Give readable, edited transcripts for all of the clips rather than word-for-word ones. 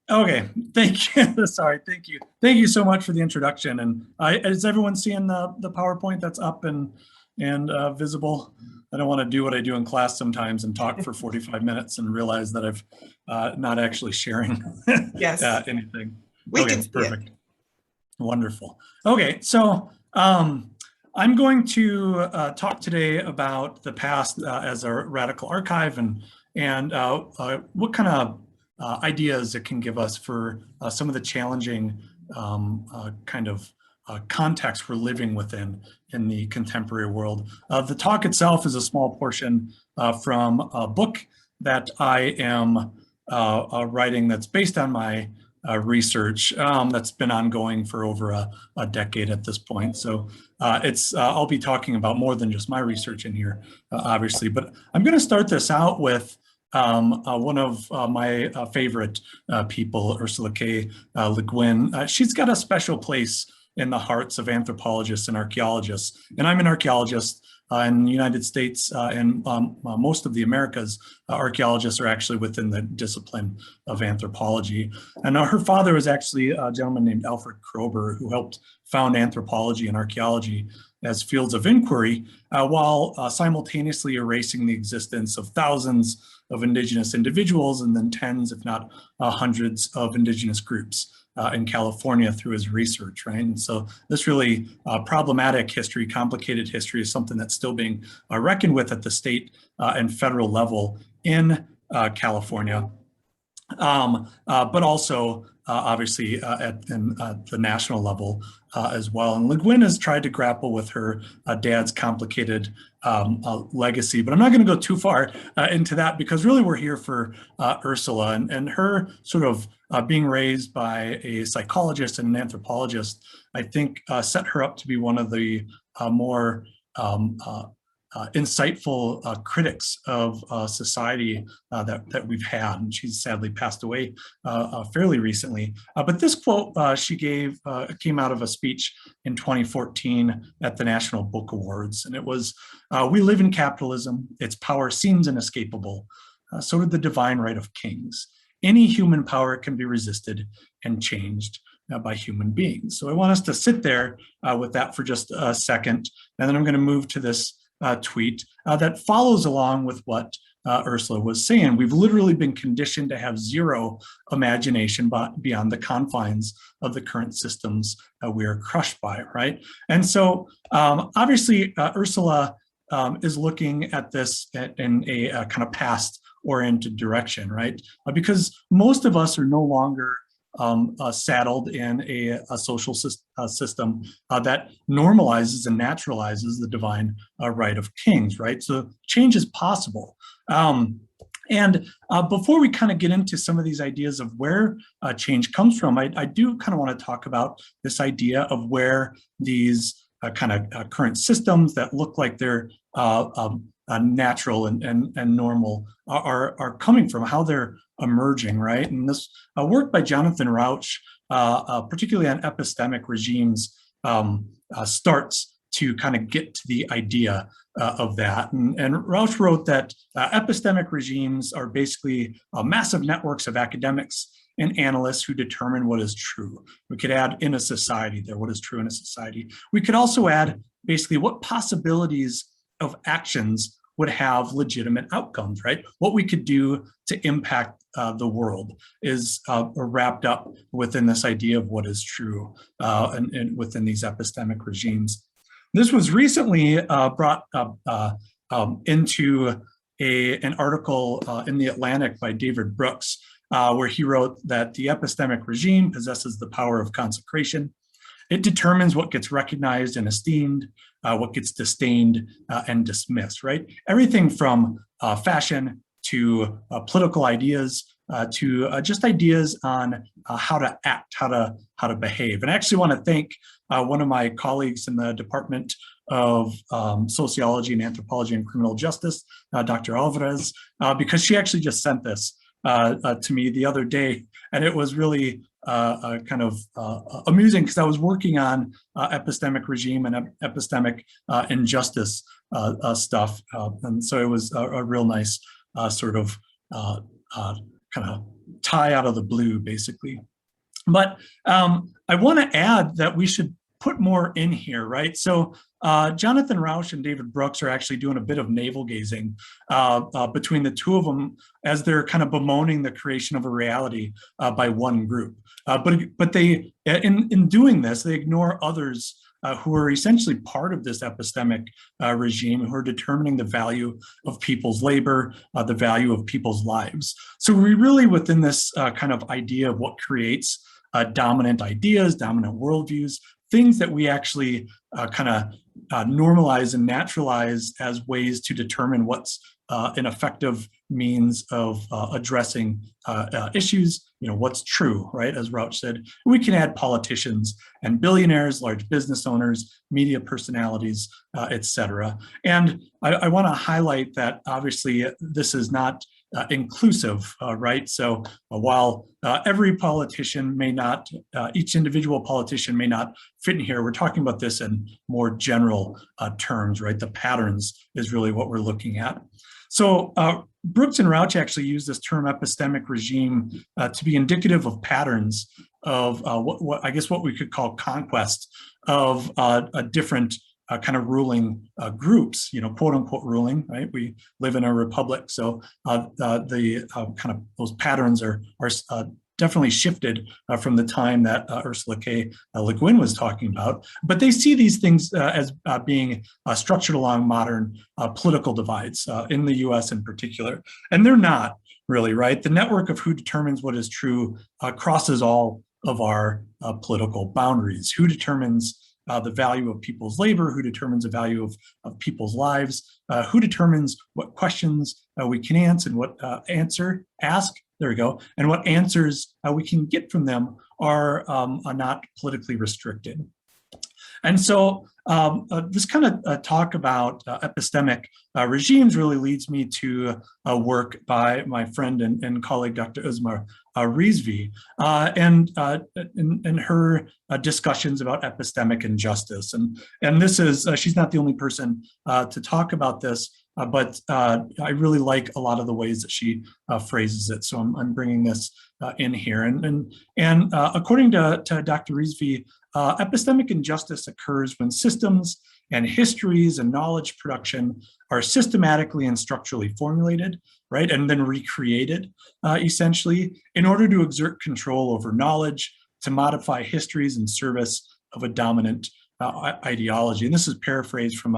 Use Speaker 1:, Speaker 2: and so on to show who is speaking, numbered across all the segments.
Speaker 1: Okay, thank you. Sorry, thank you. Thank you so much for the introduction. And is everyone seeing the PowerPoint that's up and visible? I don't want to do what I do in class sometimes and talk for 45 minutes and realize that I've not actually sharing
Speaker 2: Yes,
Speaker 1: anything.
Speaker 2: we
Speaker 1: Okay,
Speaker 2: can see it.
Speaker 1: perfect. Wonderful. Okay, so I'm going to talk today about the past as a radical archive and what kind of ideas it can give us for some of the challenging kind of context we're living within in the contemporary world. The talk itself is a small portion from a book that I am writing that's based on my research that's been ongoing for over a decade at this point. So I'll be talking about more than just my research in here, obviously. But I'm going to start this out with one of my favorite people, Ursula K. Le Guin. She's got a special place in the hearts of anthropologists and archaeologists. And I'm an archaeologist in the United States and most of the Americas. Archaeologists are actually within the discipline of anthropology. And her father was actually a gentleman named Alfred Kroeber, who helped found anthropology and archaeology as fields of inquiry, while simultaneously erasing the existence of thousands of indigenous individuals and then tens, if not hundreds of indigenous groups in California through his research, right? And so this really problematic history, complicated history is something that's still being reckoned with at the state and federal level in California, but also obviously at the national level as well. And Le Guin has tried to grapple with her dad's complicated legacy, but I'm not going to go too far into that because really we're here for Ursula and her sort of being raised by a psychologist and an anthropologist, I think set her up to be one of the more insightful critics of society that we've had. And she's sadly passed away fairly recently. But this quote she gave came out of a speech in 2014 at the National Book Awards. And it was, "We live in capitalism. Its power seems inescapable. So did the divine right of kings. Any human power can be resisted and changed by human beings." So I want us to sit there with that for just a second. And then I'm going to move to this tweet that follows along with what Ursula was saying. We've literally been conditioned to have zero imagination beyond the confines of the current systems we are crushed by, right? And so obviously Ursula is looking at this in a kind of past-oriented direction, right? Because most of us are no longer saddled in a social system that normalizes and naturalizes the divine right of kings, right? So change is possible. And before we kind of get into some of these ideas of where change comes from, I do kind of want to talk about this idea of where these kind of current systems that look like they're natural and normal are coming from, how they're emerging, right? And this work by Jonathan Rauch, particularly on epistemic regimes, starts to kind of get to the idea of that. And Rauch wrote that epistemic regimes are basically massive networks of academics and analysts who determine what is true. We could add in a society there, what is true in a society. We could also add basically what possibilities of actions would have legitimate outcomes, right? What we could do to impact the world is wrapped up within this idea of what is true and within these epistemic regimes. This was recently brought into an article in The Atlantic by David Brooks, where he wrote that the epistemic regime possesses the power of consecration. It determines what gets recognized and esteemed, what gets disdained and dismissed, right? Everything from fashion to political ideas to just ideas on how to act, how to behave. And I actually want to thank one of my colleagues in the Department of Sociology and Anthropology and Criminal Justice, Dr. Alvarez, because she actually just sent this to me the other day, and it was really kind of amusing because I was working on epistemic regime and epistemic injustice stuff, and so it was a real nice sort of kind of tie out of the blue, basically. But I want to add that we should put more in here, right? So Jonathan Rauch and David Brooks are actually doing a bit of navel gazing between the two of them as they're kind of bemoaning the creation of a reality by one group. But they, in doing this, they ignore others who are essentially part of this epistemic regime, who are determining the value of people's labor, the value of people's lives. So we really, within this kind of idea of what creates dominant ideas, dominant worldviews, things that we actually kind of normalize and naturalize as ways to determine what's an effective means of addressing issues, what's true, right? As Rauch said, we can add politicians and billionaires, large business owners, media personalities, et cetera. And I want to highlight that obviously this is not inclusive, right? So while every politician may not, each individual politician may not fit in here, we're talking about this in more general terms, right? The patterns is really what we're looking at. So Brooks and Rauch actually use this term epistemic regime to be indicative of patterns of what I guess what we could call conquest of a different kind of ruling groups, quote unquote ruling, right? We live in a republic, so the kind of those patterns are definitely shifted from the time that Ursula K. Le Guin was talking about. But they see these things as being structured along modern political divides in the US in particular. And they're not really, right? The network of who determines what is true crosses all of our political boundaries. Who determines the value of people's labor, who determines the value of people's lives, who determines what questions we can answer and what ask, there we go, and what answers we can get from them are not politically restricted. And so this kind of talk about epistemic regimes really leads me to work by my friend and colleague, Dr. Uzma Rizvi, and her discussions about epistemic injustice. And this is, she's not the only person to talk about this, but I really like a lot of the ways that she phrases it. So I'm bringing this in here. And according to Dr. Rizvi, epistemic injustice occurs when systems and histories and knowledge production are systematically and structurally formulated, right, and then recreated, essentially, in order to exert control over knowledge, to modify histories in service of a dominant ideology. And this is paraphrased from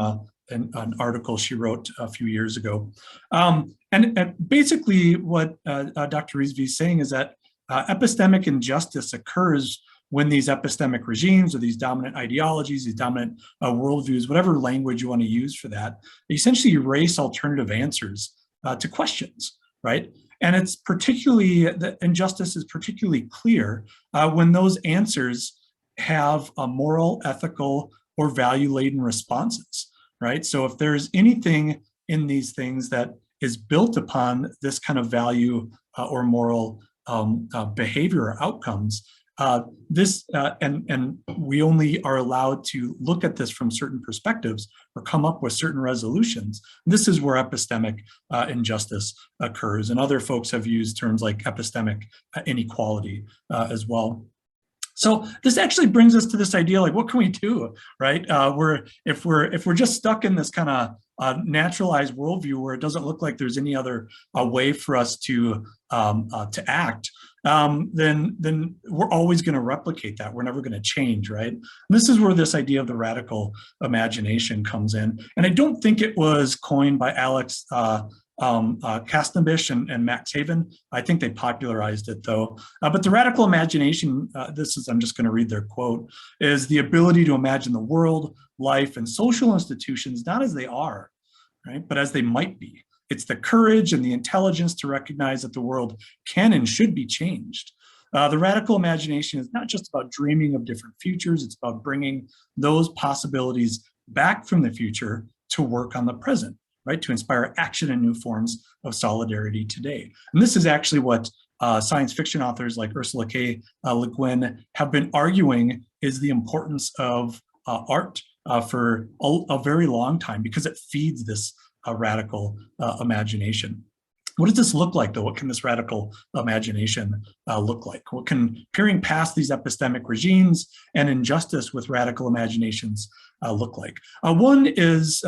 Speaker 1: an article she wrote a few years ago. And basically what Dr. Rizvi is saying is that epistemic injustice occurs when these epistemic regimes or these dominant ideologies, these dominant worldviews, whatever language you want to use for that, they essentially erase alternative answers to questions, right? And it's particularly, the injustice is particularly clear when those answers have a moral, ethical, or value-laden responses, right? So if there's anything in these things that is built upon this kind of value or moral behavior or outcomes, and we only are allowed to look at this from certain perspectives or come up with certain resolutions. This is where epistemic injustice occurs. And other folks have used terms like epistemic inequality as well. So this actually brings us to this idea, like, what can we do, right? If we're just stuck in this kind of naturalized worldview where it doesn't look like there's any other way for us to act, then we're always going to replicate that. We're never going to change, right? And this is where this idea of the radical imagination comes in. And I don't think it was coined by Alex Kastnabish and Max Haven. I think they popularized it though. But the radical imagination, I'm just going to read their quote, is the ability to imagine the world, life, and social institutions not as they are, right, but as they might be. It's the courage and the intelligence to recognize that the world can and should be changed. The radical imagination is not just about dreaming of different futures, it's about bringing those possibilities back from the future to work on the present, right? To inspire action and new forms of solidarity today. And this is actually what science fiction authors like Ursula K. Le Guin have been arguing is the importance of art for a very long time, because it feeds this radical imagination. What does this look like, though? What can this radical imagination look like? What can peering past these epistemic regimes and injustice with radical imaginations look like? One is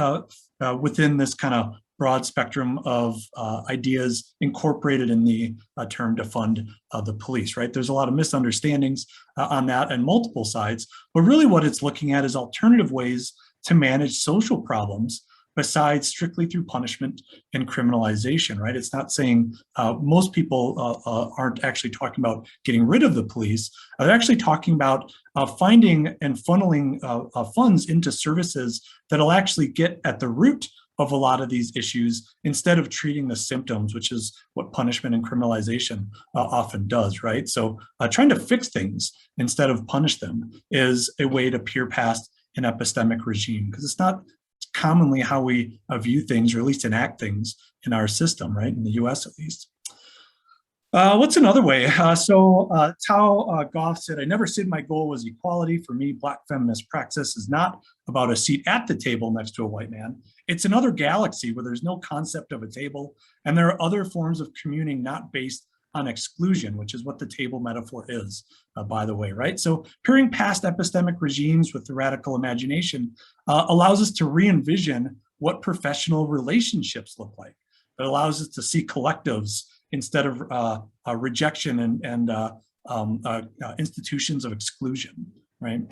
Speaker 1: within this kind of broad spectrum of ideas incorporated in the term defund the police, right? There's a lot of misunderstandings on that and multiple sides, but really what it's looking at is alternative ways to manage social problems besides strictly through punishment and criminalization, right? It's not saying most people aren't actually talking about getting rid of the police. They're actually talking about finding and funneling funds into services that'll actually get at the root of a lot of these issues instead of treating the symptoms, which is what punishment and criminalization often does, right? So trying to fix things instead of punish them is a way to peer past an epistemic regime, because it's not commonly how we view things, or at least enact things in our system, right? In the US at least. What's another way? Tao Goff said, I never said my goal was equality. For me, Black feminist praxis is not about a seat at the table next to a white man. It's another galaxy where there's no concept of a table, and there are other forms of communing not based on exclusion, which is what the table metaphor is, by the way, right? So peering past epistemic regimes with the radical imagination allows us to re-envision what professional relationships look like. It allows us to see collectives instead of rejection and institutions of exclusion, right?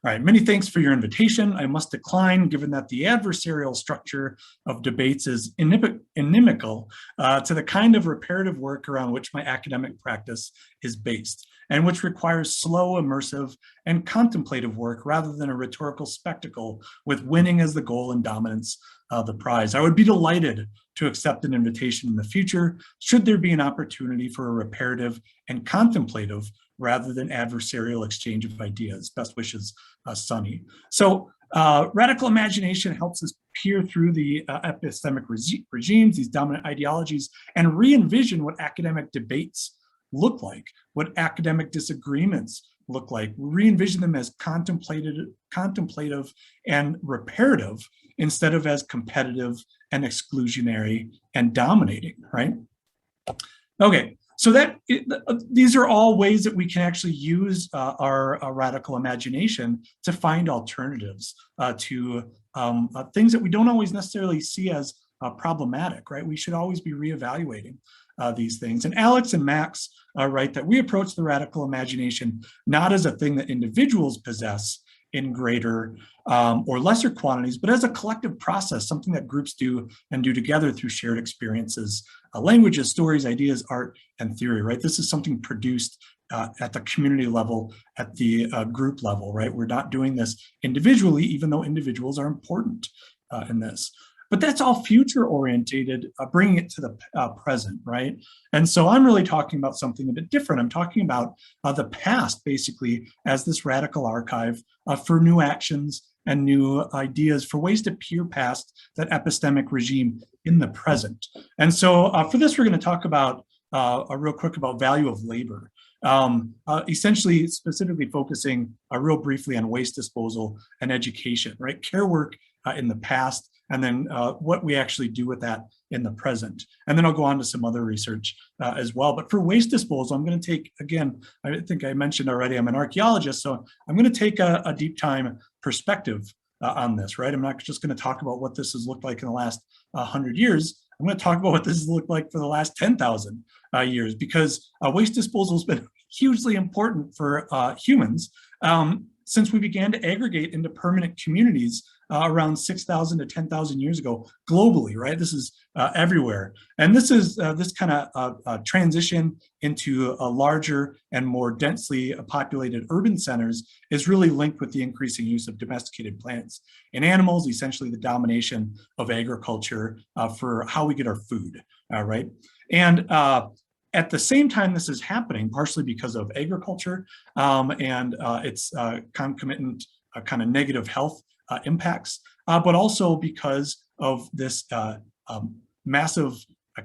Speaker 1: All right, many thanks for your invitation. I must decline, given that the adversarial structure of debates is inimical to the kind of reparative work around which my academic practice is based, and which requires slow, immersive, and contemplative work rather than a rhetorical spectacle with winning as the goal and dominance the prize. I would be delighted to accept an invitation in the future, should there be an opportunity for a reparative and contemplative rather than adversarial exchange of ideas. Best wishes, Sunny. So radical imagination helps us peer through the epistemic regimes, these dominant ideologies, and re-envision what academic debates look like, what academic disagreements look like, re-envision them as contemplative and reparative instead of as competitive and exclusionary and dominating, right? Okay, so these are all ways that we can actually use our radical imagination to find alternatives to things that we don't always necessarily see as problematic, right? We should always be reevaluating these things. And Alex and Max write that we approach the radical imagination not as a thing that individuals possess in greater or lesser quantities, but as a collective process, something that groups do and do together through shared experiences, languages, stories, ideas, art, and theory, right? This is something produced at the community level, at the group level, right? We're not doing this individually, even though individuals are important in this. But that's all future orientated, bringing it to the present, right? And so I'm really talking about something a bit different. I'm talking about the past, basically, as this radical archive for new actions and new ideas, for ways to peer past that epistemic regime in the present. And so for this, we're going to talk about real quick about value of labor. Essentially, specifically focusing real briefly on waste disposal and education, right? Care work in the past, and then what we actually do with that in the present. And then I'll go on to some other research as well. But for waste disposal, I'm going to take, again, I think I mentioned already, I'm an archaeologist, so I'm going to take a deep time perspective on this, right? I'm not just going to talk about what this has looked like in the last 100 years. I'm going to talk about what this has looked like for the last 10,000 years, because waste disposal has been hugely important for humans since we began to aggregate into permanent communities around 6,000 to 10,000 years ago globally, right? This is everywhere. And this is this kind of transition into a larger and more densely populated urban centers is really linked with the increasing use of domesticated plants and animals, essentially the domination of agriculture for how we get our food, right? And at the same time this is happening, partially because of agriculture and its concomitant kind of negative health impacts, but also because of this massive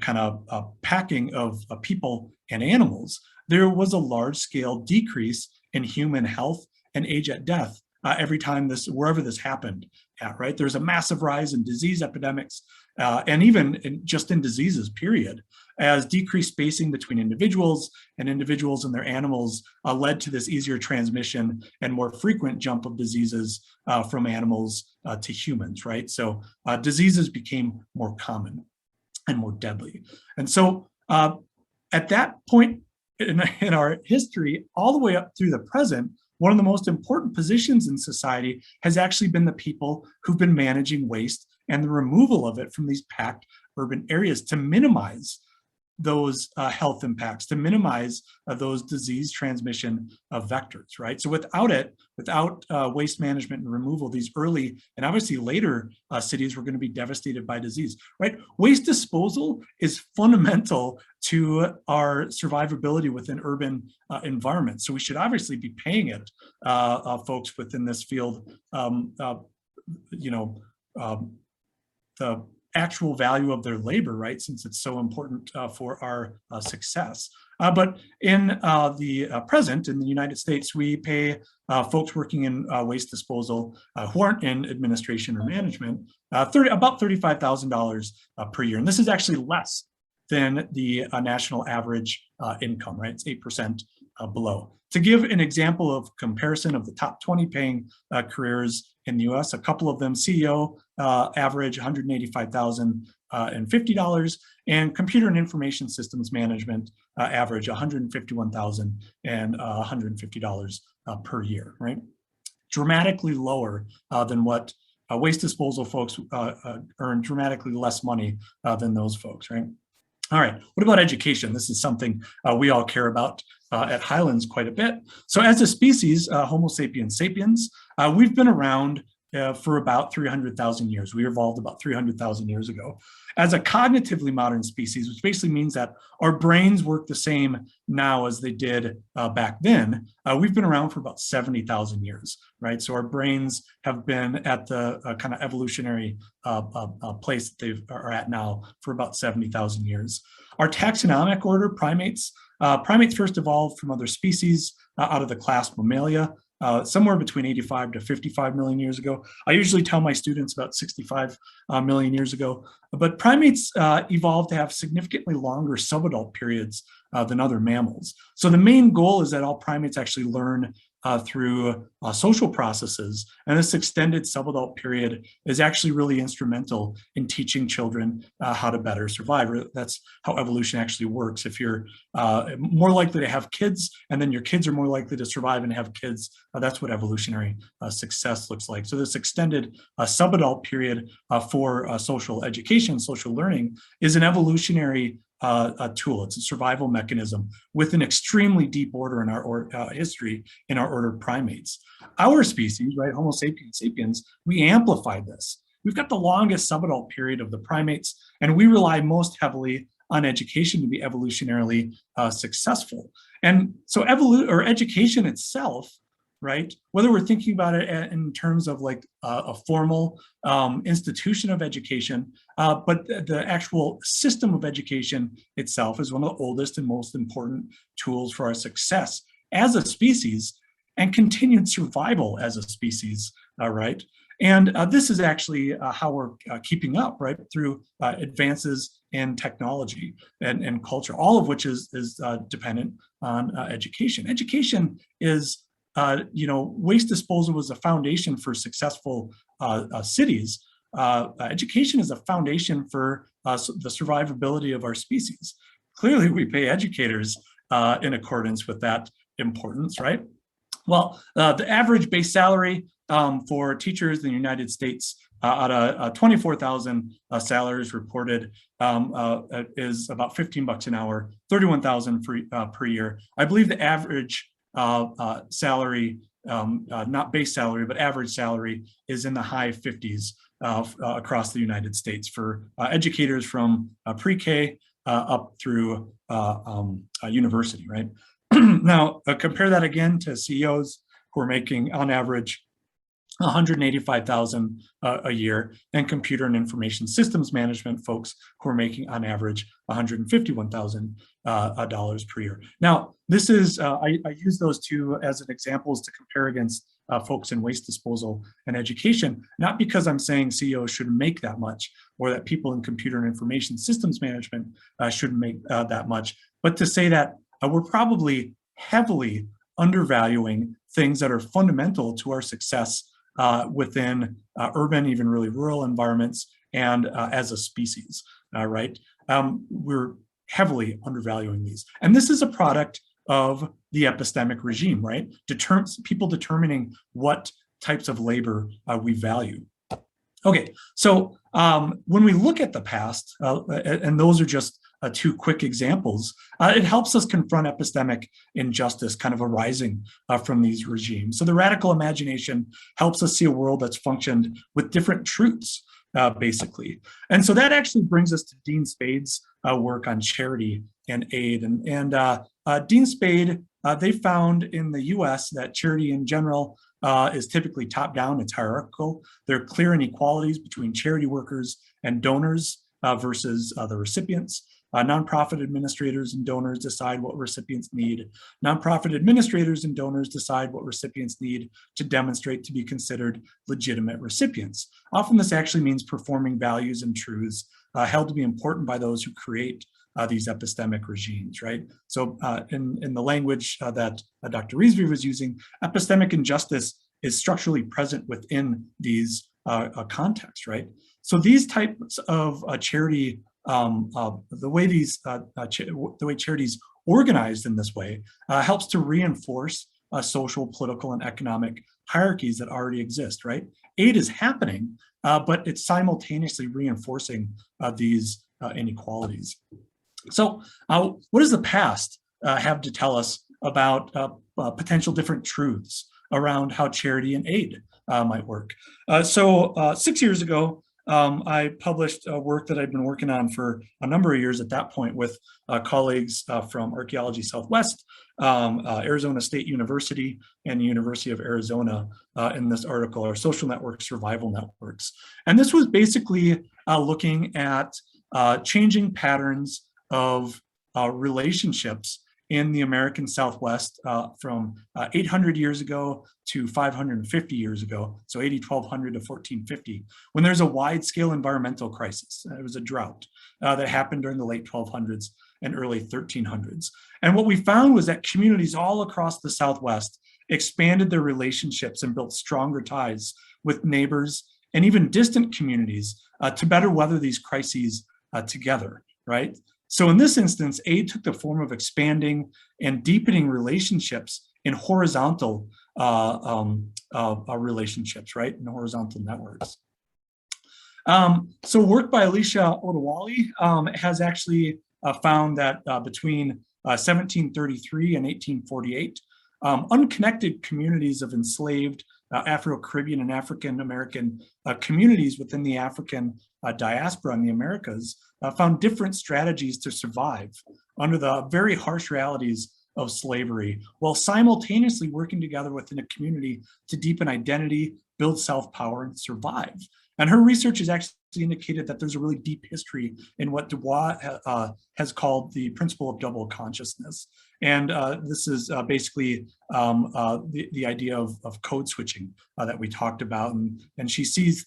Speaker 1: kind of packing of people and animals, there was a large-scale decrease in human health and age at death every time wherever this happened at, right? There's a massive rise in disease epidemics and even just in diseases, period, as decreased spacing between individuals and their animals led to this easier transmission and more frequent jump of diseases from animals to humans, right? So diseases became more common and more deadly. And so at that point in our history, all the way up through the present, one of the most important positions in society has actually been the people who've been managing waste and the removal of it from these packed urban areas to minimize those health impacts, to minimize those disease transmission vectors, right? So without waste management and removal, these early and obviously later cities were going to be devastated by disease, right? Waste disposal is fundamental to our survivability within urban environments. So we should obviously be paying it, folks within this field, the actual value of their labor, right? Since it's so important for our success. But in the present, in the United States, we pay folks working in waste disposal who aren't in administration or management about $35,000 per year. And this is actually less than the national average income, right? It's 8% below. To give an example of comparison of the top 20 paying careers in the US, a couple of them, CEO average $185,050, and computer and information systems management average $151,150 per year, right? Dramatically lower than what waste disposal folks earn, dramatically less money than those folks, right? All right, what about education? This is something we all care about at Highlands quite a bit. So as a species, Homo sapiens sapiens, we've been around for about 300,000 years. We evolved about 300,000 years ago as a cognitively modern species, which basically means that our brains work the same now as they did back then. We've been around for about 70,000 years, right? So our brains have been at the kind of evolutionary place that they are at now for about 70,000 years. Our taxonomic order, primates, primates first evolved from other species out of the class Mammalia, somewhere between 85 to 55 million years ago. I usually tell my students about 65 million years ago, but primates evolved to have significantly longer subadult periods than other mammals. So the main goal is that all primates actually learn through social processes. And this extended subadult period is actually really instrumental in teaching children how to better survive. That's how evolution actually works. If you're more likely to have kids, and then your kids are more likely to survive and have kids, that's what evolutionary success looks like. So this extended subadult period for social education, social learning, is an evolutionary a tool. It's a survival mechanism with an extremely deep order in our history in our order of primates. Our species, right, Homo sapiens sapiens, we amplify this. We've got the longest subadult period of the primates, and we rely most heavily on education to be evolutionarily successful. And so education itself, right, whether we're thinking about it in terms of like a formal institution of education, but the actual system of education itself is one of the oldest and most important tools for our success as a species and continued survival as a species, right? And this is actually how we're keeping up, right, through advances in technology and culture, all of which is dependent on education. Education is waste disposal was a foundation for successful cities. Education is a foundation for the survivability of our species. Clearly, we pay educators in accordance with that importance, right? Well, the average base salary for teachers in the United States out of 24,000 salaries reported is about $15 an hour, 31,000 per year. I believe the average salary, not base salary, but average salary is in the high 50s across the United States for educators from pre-K up through university, right? Now, compare that again to CEOs who are making on average $185,000 a year, and computer and information systems management folks who are making on average $151,000 per year. Now, this is, I use those two as an examples to compare against folks in waste disposal and education, not because I'm saying CEOs shouldn't make that much or that people in computer and information systems management shouldn't make that much, but to say that we're probably heavily undervaluing things that are fundamental to our success within urban, even really rural environments, and as a species, right? We're heavily undervaluing these. And this is a product of the epistemic regime, right? People determining what types of labor we value. Okay, so when we look at the past, and those are just two quick examples, it helps us confront epistemic injustice kind of arising from these regimes. So the radical imagination helps us see a world that's functioned with different truths, basically. And so that actually brings us to Dean Spade's work on charity and aid. And Dean Spade, they found in the US that charity in general is typically top-down, it's hierarchical. There are clear inequalities between charity workers and donors versus the recipients. Nonprofit administrators and donors decide what recipients need. Nonprofit administrators and donors decide what recipients need to demonstrate to be considered legitimate recipients. Often this actually means performing values and truths held to be important by those who create these epistemic regimes, right? So in the language that Dr. Riesby was using, epistemic injustice is structurally present within these contexts, right? So these types of charity, the way charities organized in this way helps to reinforce social, political, and economic hierarchies that already exist, right? Aid is happening, but it's simultaneously reinforcing these inequalities. So what does the past have to tell us about potential different truths around how charity and aid might work? So 6 years ago, I published a work that I'd been working on for a number of years at that point with colleagues from Archaeology Southwest, Arizona State University, and the University of Arizona in this article, our social network survival networks. And this was basically looking at changing patterns of relationships in the American Southwest from 800 years ago to 550 years ago, so 1200 to 1450, when there's a wide-scale environmental crisis. It was a drought that happened during the late 1200s and early 1300s. And what we found was that communities all across the Southwest expanded their relationships and built stronger ties with neighbors and even distant communities to better weather these crises together, right? So in this instance, aid took the form of expanding and deepening relationships in horizontal relationships, right? In horizontal networks. So work by Alicia Odewale has actually found that between 1733 and 1848, unconnected communities of enslaved Afro-Caribbean and African-American communities within the African diaspora in the Americas found different strategies to survive under the very harsh realities of slavery, while simultaneously working together within a community to deepen identity, build self-power, and survive. And her research has actually indicated that there's a really deep history in what Dubois has called the principle of double consciousness. And this is basically the idea of code switching that we talked about. And she sees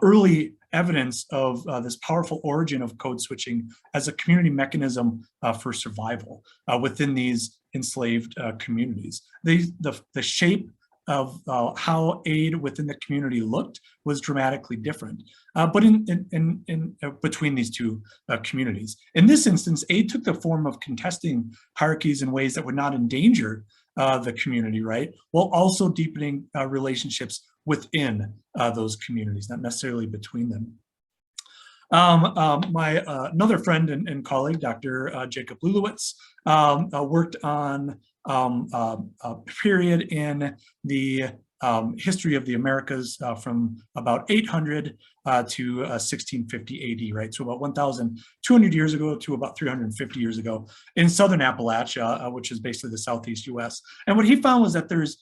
Speaker 1: early evidence of this powerful origin of code switching as a community mechanism for survival within these enslaved communities. The shape of how aid within the community looked was dramatically different, but in between these two communities. In this instance, aid took the form of contesting hierarchies in ways that would not endanger the community, right? While also deepening relationships within those communities, not necessarily between them. My another friend and colleague, Dr. Jacob Lulowitz, worked on a period in the history of the Americas from about 800 to 1650 AD, right? So about 1,200 years ago to about 350 years ago in southern Appalachia, which is basically the southeast US. And what he found was that there's,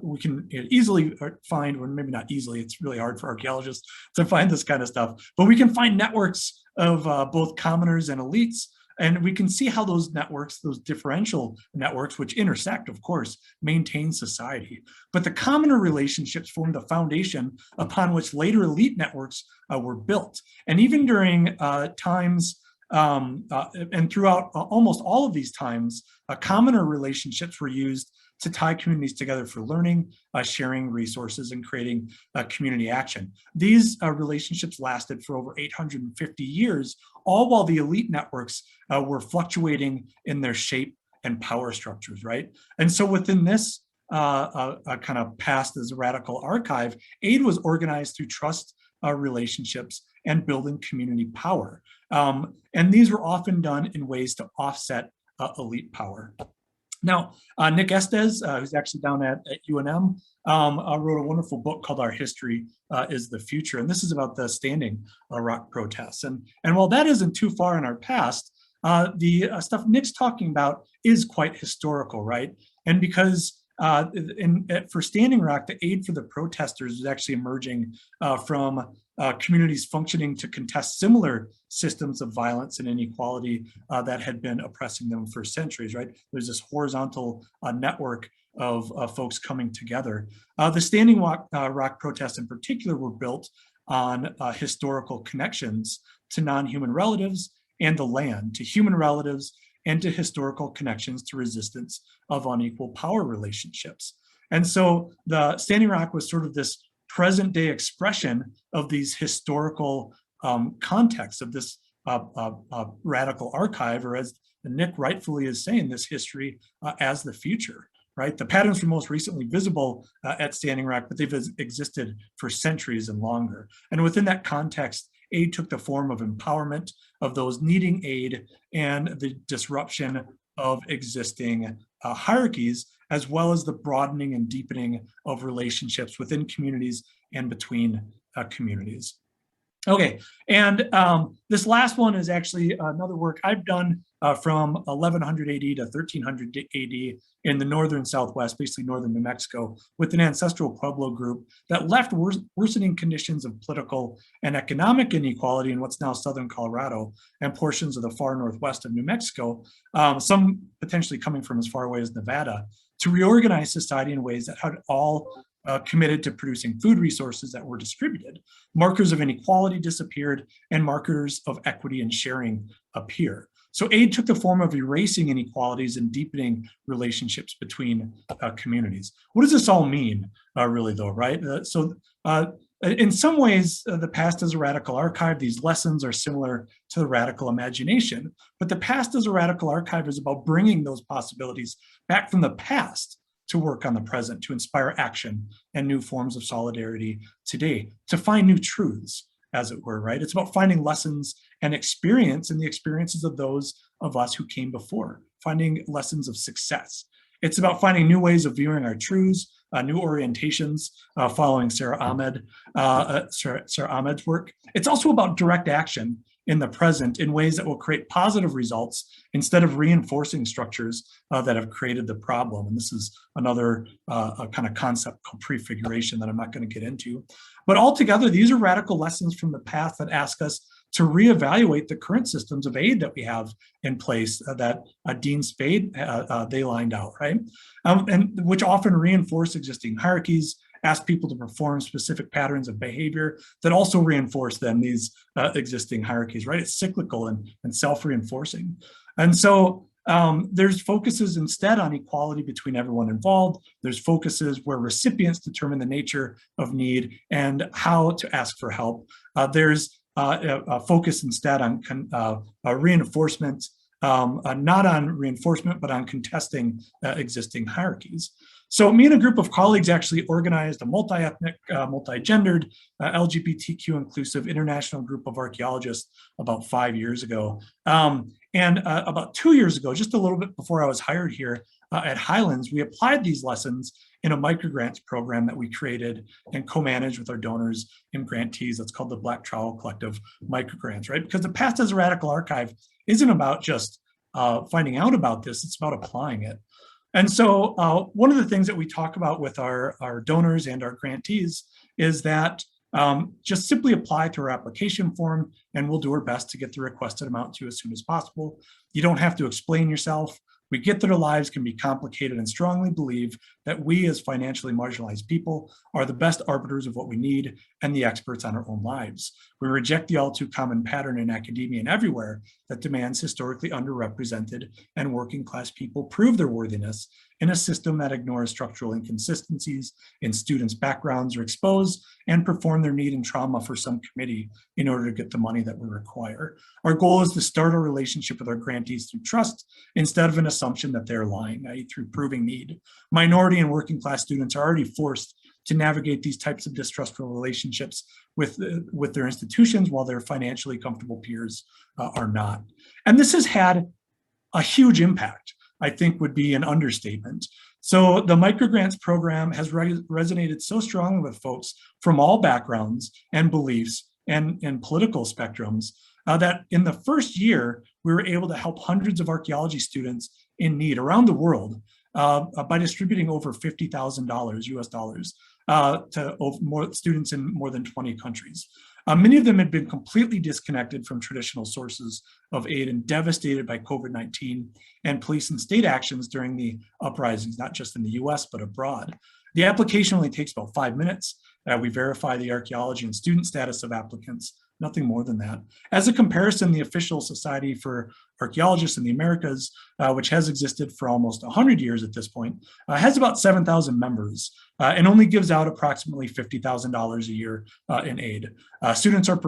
Speaker 1: we can easily find, or maybe not easily, it's really hard for archaeologists to find this kind of stuff, but we can find networks of both commoners and elites. And we can see how those networks, those differential networks, which intersect, of course, maintain society. But the commoner relationships form the foundation upon which later elite networks were built. And even during times, and throughout almost all of these times, commoner relationships were used to tie communities together for learning, sharing resources, and creating community action. These relationships lasted for over 850 years, all while the elite networks were fluctuating in their shape and power structures, right? And so within this kind of past as a radical archive, aid was organized through trust relationships and building community power. And these were often done in ways to offset elite power. Now, Nick Estes, who's actually down at UNM, wrote a wonderful book called Our History is the Future. And this is about the Standing Rock protests. And while that isn't too far in our past, the stuff Nick's talking about is quite historical, right? And because for Standing Rock, the aid for the protesters was actually emerging from communities functioning to contest similar systems of violence and inequality that had been oppressing them for centuries, right? There's this horizontal network of folks coming together. The Standing Rock protests in particular were built on historical connections to non-human relatives and the land, to human relatives, and to historical connections to resistance of unequal power relationships. And so the Standing Rock was sort of this present day expression of these historical contexts of this radical archive, or as Nick rightfully is saying, this history as the future, right? The patterns were most recently visible at Standing Rock, but they've existed for centuries and longer. And within that context, aid took the form of empowerment of those needing aid and the disruption of existing hierarchies, as well as the broadening and deepening of relationships within communities and between communities. Okay, and this last one is actually another work I've done from 1100 AD to 1300 AD in the northern Southwest, basically northern New Mexico, with an ancestral Pueblo group that left worsening conditions of political and economic inequality in what's now southern Colorado and portions of the far northwest of New Mexico, some potentially coming from as far away as Nevada, to reorganize society in ways that had all committed to producing food resources that were distributed. Markers of inequality disappeared and markers of equity and sharing appear. So aid took the form of erasing inequalities and deepening relationships between communities. What does this all mean, really, though, right? In some ways, the past as a radical archive, these lessons are similar to the radical imagination, but the past as a radical archive is about bringing those possibilities back from the past to work on the present, to inspire action and new forms of solidarity today, to find new truths, as it were, right? It's about finding lessons and experience in the experiences of those of us who came before, finding lessons of success. It's about finding new ways of viewing our truths, new orientations, following Sarah Ahmed's work. It's also about direct action in the present in ways that will create positive results instead of reinforcing structures that have created the problem. And this is another kind of concept called prefiguration that I'm not going to get into. But altogether, these are radical lessons from the past that ask us to reevaluate the current systems of aid that we have in place that Dean Spade, they lined out, right? And which often reinforce existing hierarchies, ask people to perform specific patterns of behavior that also reinforce then these existing hierarchies, right? It's cyclical and self-reinforcing. And so there's focuses instead on equality between everyone involved. There's focuses where recipients determine the nature of need and how to ask for help. There's a focus instead on reinforcement, not on reinforcement, but on contesting existing hierarchies. So me and a group of colleagues actually organized a multi-ethnic, multi-gendered, LGBTQ inclusive international group of archaeologists about 5 years ago. And about 2 years ago, just a little bit before I was hired here, at Highlands, we applied these lessons in a microgrants program that we created and co-managed with our donors and grantees. That's called the Black Trowel Collective Microgrants, right? Because the Past as a Radical Archive isn't about just finding out about this, it's about applying it. And so one of the things that we talk about with our donors and our grantees is that just simply apply through our application form, and we'll do our best to get the requested amount to you as soon as possible. You don't have to explain yourself. We get that our lives can be complicated and strongly believe that we as financially marginalized people are the best arbiters of what we need and the experts on our own lives. We reject the all too common pattern in academia and everywhere that demands historically underrepresented and working class people prove their worthiness in a system that ignores structural inconsistencies in students' backgrounds or expose and perform their need and trauma for some committee in order to get the money that we require. Our goal is to start a relationship with our grantees through trust instead of an assumption that they're lying, i.e. through proving need. Minority and working class students are already forced to navigate these types of distrustful relationships with their institutions while their financially comfortable peers are not. And this has had a huge impact, I think would be an understatement. So the microgrants program has resonated so strongly with folks from all backgrounds and beliefs and political spectrums that in the first year, we were able to help hundreds of archaeology students in need around the world by distributing over $50,000 US dollars to more students in more than 20 countries. Many of them had been completely disconnected from traditional sources of aid and devastated by COVID-19 and police and state actions during the uprisings, not just in the US, but abroad. The application only takes about 5 minutes. We verify the archaeology and student status of applicants, nothing more than that. As a comparison, the official Society for Archaeologists in the Americas, which has existed for almost 100 years at this point, has about 7,000 members and only gives out approximately $50,000 a year in aid. Students are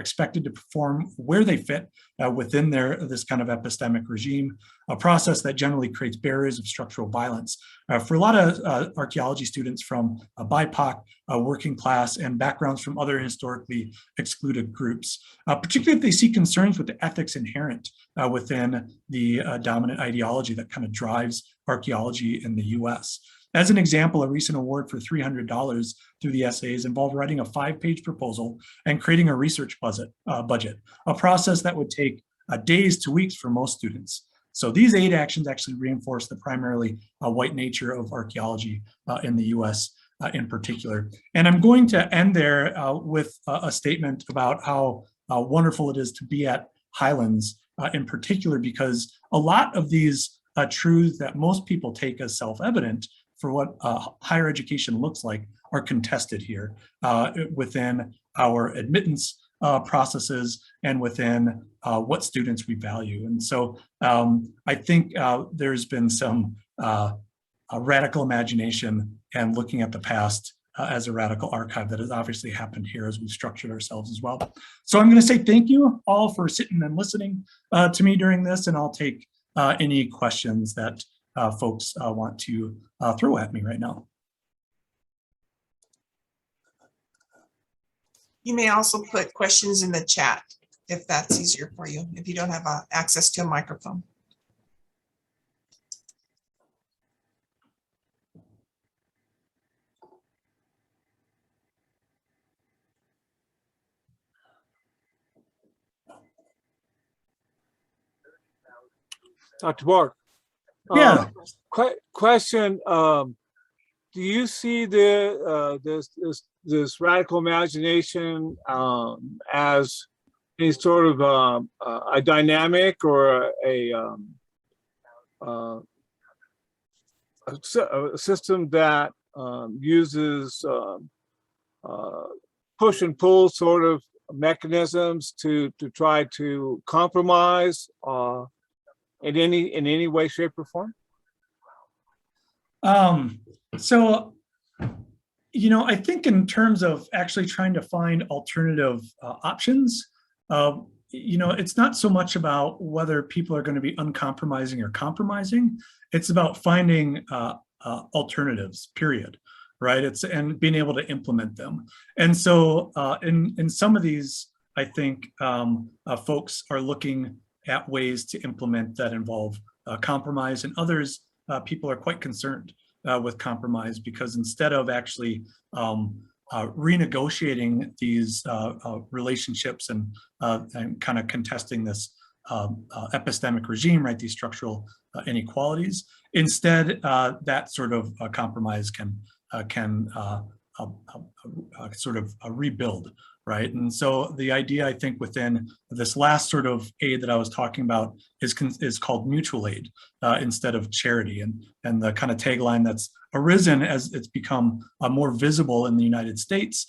Speaker 1: expected to perform where they fit within this kind of epistemic regime, a process that generally creates barriers of structural violence. For a lot of archaeology students from BIPOC, working class, and backgrounds from other historically excluded groups, particularly if they see concerns with the ethics inherent within the dominant ideology that kind of drives archaeology in the US. As an example, a recent award for $300 through the essays involved writing a 5-page proposal and creating a research budget, a process that would take days to weeks for most students. So these aid actions actually reinforce the primarily white nature of archaeology in the US in particular. And I'm going to end there with a statement about how wonderful it is to be at Highlands in particular, because a lot of these truths that most people take as self-evident for what higher education looks like are contested here within our admittance processes and within what students we value. And so I think there's been some radical imagination and looking at the past as a radical archive that has obviously happened here as we've structured ourselves as well. So I'm going to say thank you all for sitting and listening to me during this, and I'll take any questions that folks want to throw at me right now.
Speaker 2: You may also put questions in the chat if that's easier for you, if you don't have access to a microphone.
Speaker 3: Dr. Borck.
Speaker 1: Yeah.
Speaker 3: Question: do you see this radical imagination as any sort of a dynamic or a system that uses push and pull sort of mechanisms to try to compromise in any way, shape, or form?
Speaker 1: So, you know, I think in terms of actually trying to find alternative options, you know, it's not so much about whether people are going to be uncompromising or compromising. It's about finding alternatives, period, right? And being able to implement them. And so in some of these, I think folks are looking at ways to implement that involve compromise, and others people are quite concerned with compromise, because instead of actually renegotiating these relationships and kind of contesting this epistemic regime, right, these structural inequalities, instead that sort of compromise can sort of rebuild, right? And so the idea, I think, within this last sort of aid that I was talking about is called mutual aid instead of charity. And the kind of tagline that's arisen as it's become more visible in the United States,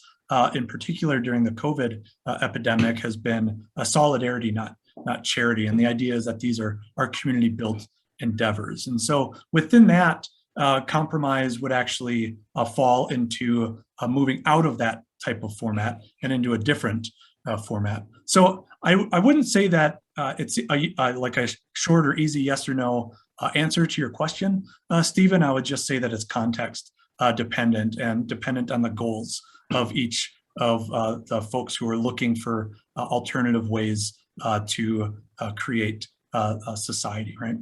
Speaker 1: in particular during the COVID epidemic, has been a solidarity, not charity. And the idea is that these are community-built endeavors. And so within that, compromise would actually fall into moving out of that type of format and into a different format. So I wouldn't say that it's like a short or easy yes or no answer to your question, Stephen. I would just say that it's context dependent and dependent on the goals of each of the folks who are looking for alternative ways to create a society, right?